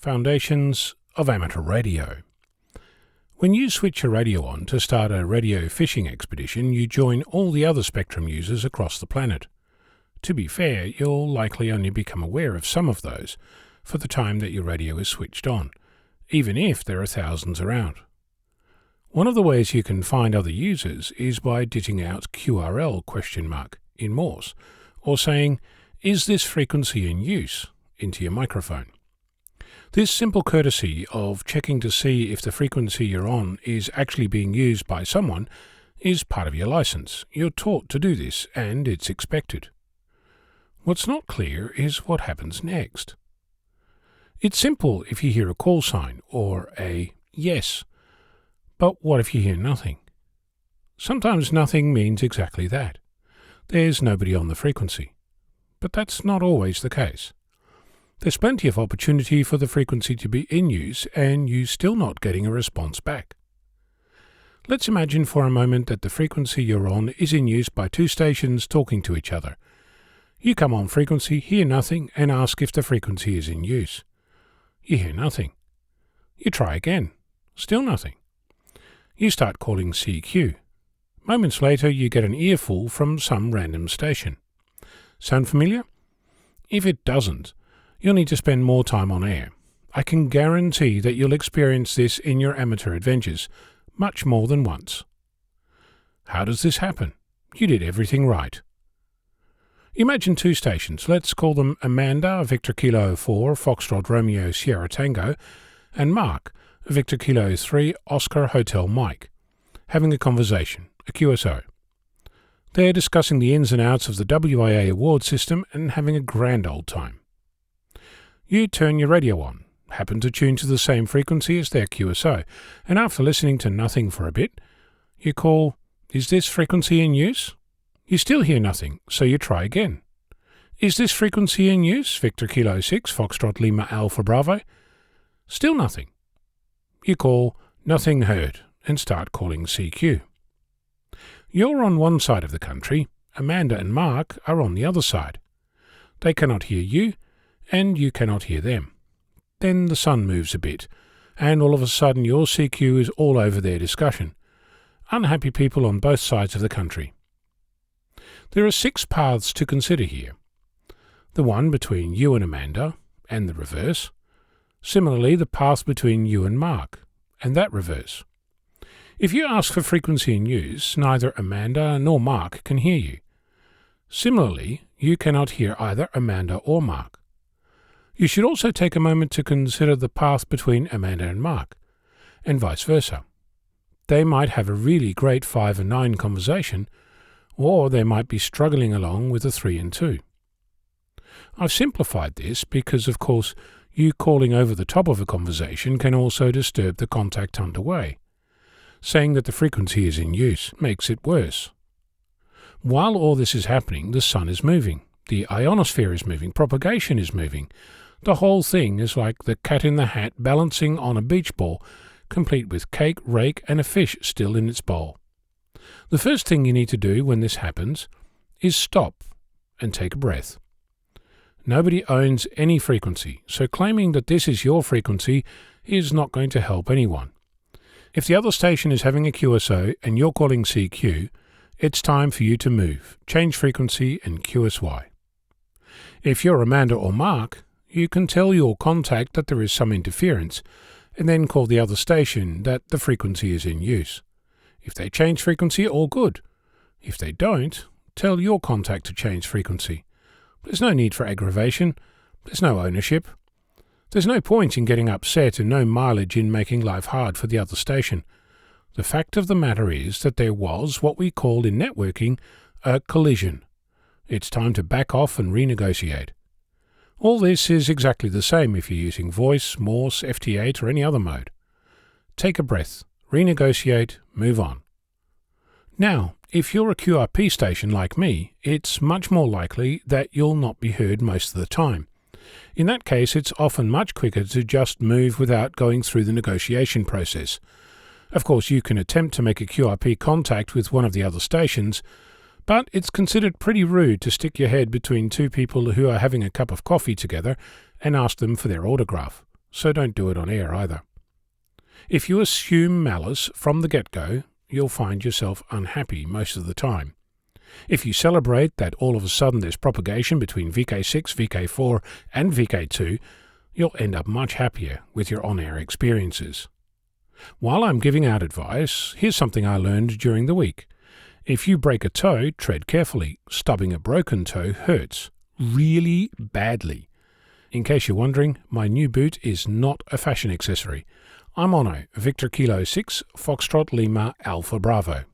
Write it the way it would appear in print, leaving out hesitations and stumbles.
Foundations of Amateur Radio. When you switch your radio on to start a radio fishing expedition, you join all the other Spectrum users across the planet. To be fair, you'll likely only become aware of some of those for the time that your radio is switched on, even if there are thousands around. One of the ways you can find other users is by ditting out QRL ? In Morse, or saying, "Is this frequency in use?" into your microphone. This simple courtesy of checking to see if the frequency you're on is actually being used by someone is part of your license. You're taught to do this, and it's expected. What's not clear is what happens next. It's simple if you hear a call sign or a yes, but what if you hear nothing? Sometimes nothing means exactly that. There's nobody on the frequency. But that's not always the case. There's plenty of opportunity for the frequency to be in use and you still not getting a response back. Let's imagine for a moment that the frequency you're on is in use by two stations talking to each other. You come on frequency, hear nothing, and ask if the frequency is in use. You hear nothing. You try again. Still nothing. You start calling CQ. Moments later, you get an earful from some random station. Sound familiar? If it doesn't, you'll need to spend more time on air. I can guarantee that you'll experience this in your amateur adventures, much more than once. How does this happen? You did everything right. Imagine two stations. Let's call them Amanda, Victor Kilo 4, Foxtrot Romeo Sierra Tango, and Mark, Victor Kilo 3, Oscar Hotel Mike, having a conversation, a QSO. They're discussing the ins and outs of the WIA award system and having a grand old time. You turn your radio on, happen to tune to the same frequency as their QSO, and after listening to nothing for a bit, you call, "Is this frequency in use?" You still hear nothing, so you try again. "Is this frequency in use?" Victor Kilo 6, Foxtrot Lima Alpha Bravo. Still nothing. You call, "Nothing heard," and start calling CQ. You're on one side of the country, Amanda and Mark are on the other side. They cannot hear you, and you cannot hear them. Then the sun moves a bit, and all of a sudden your CQ is all over their discussion. Unhappy people on both sides of the country. There are 6 paths to consider here. The one between you and Amanda, and the reverse. Similarly, the path between you and Mark, and that reverse. If you ask for frequency in use, neither Amanda nor Mark can hear you. Similarly, you cannot hear either Amanda or Mark. You should also take a moment to consider the path between Amanda and Mark, and vice versa. They might have a really great 5 and 9 conversation, or they might be struggling along with a 3 and 2. I've simplified this because, of course, you calling over the top of a conversation can also disturb the contact underway. Saying that the frequency is in use makes it worse. While all this is happening, the sun is moving, the ionosphere is moving, propagation is moving. The whole thing is like the cat in the hat balancing on a beach ball, complete with cake, rake, and a fish still in its bowl. The first thing you need to do when this happens is stop and take a breath. Nobody owns any frequency, so claiming that this is your frequency is not going to help anyone. If the other station is having a QSO and you're calling CQ, it's time for you to move, change frequency and QSY. If you're Amanda or Mark, you can tell your contact that there is some interference and then call the other station that the frequency is in use. If they change frequency, all good. If they don't, tell your contact to change frequency. There's no need for aggravation. There's no ownership. There's no point in getting upset and no mileage in making life hard for the other station. The fact of the matter is that there was what we call in networking a collision. It's time to back off and renegotiate. All this is exactly the same if you're using voice, Morse, FT8 or any other mode. Take a breath, renegotiate, move on. Now, if you're a QRP station like me, it's much more likely that you'll not be heard most of the time. In that case, it's often much quicker to just move without going through the negotiation process. Of course, you can attempt to make a QRP contact with one of the other stations, but it's considered pretty rude to stick your head between two people who are having a cup of coffee together and ask them for their autograph. so don't do it on air either. If you assume malice from the get-go, you'll find yourself unhappy most of the time. If you celebrate that all of a sudden there's propagation between VK6, VK4 and VK2, you'll end up much happier with your on-air experiences. While I'm giving out advice, here's something I learned during the week. If you break a toe, tread carefully. Stubbing a broken toe hurts really badly. In case you're wondering, my new boot is not a fashion accessory. I'm Ono, Victor Kilo 6, Foxtrot Lima Alpha Bravo.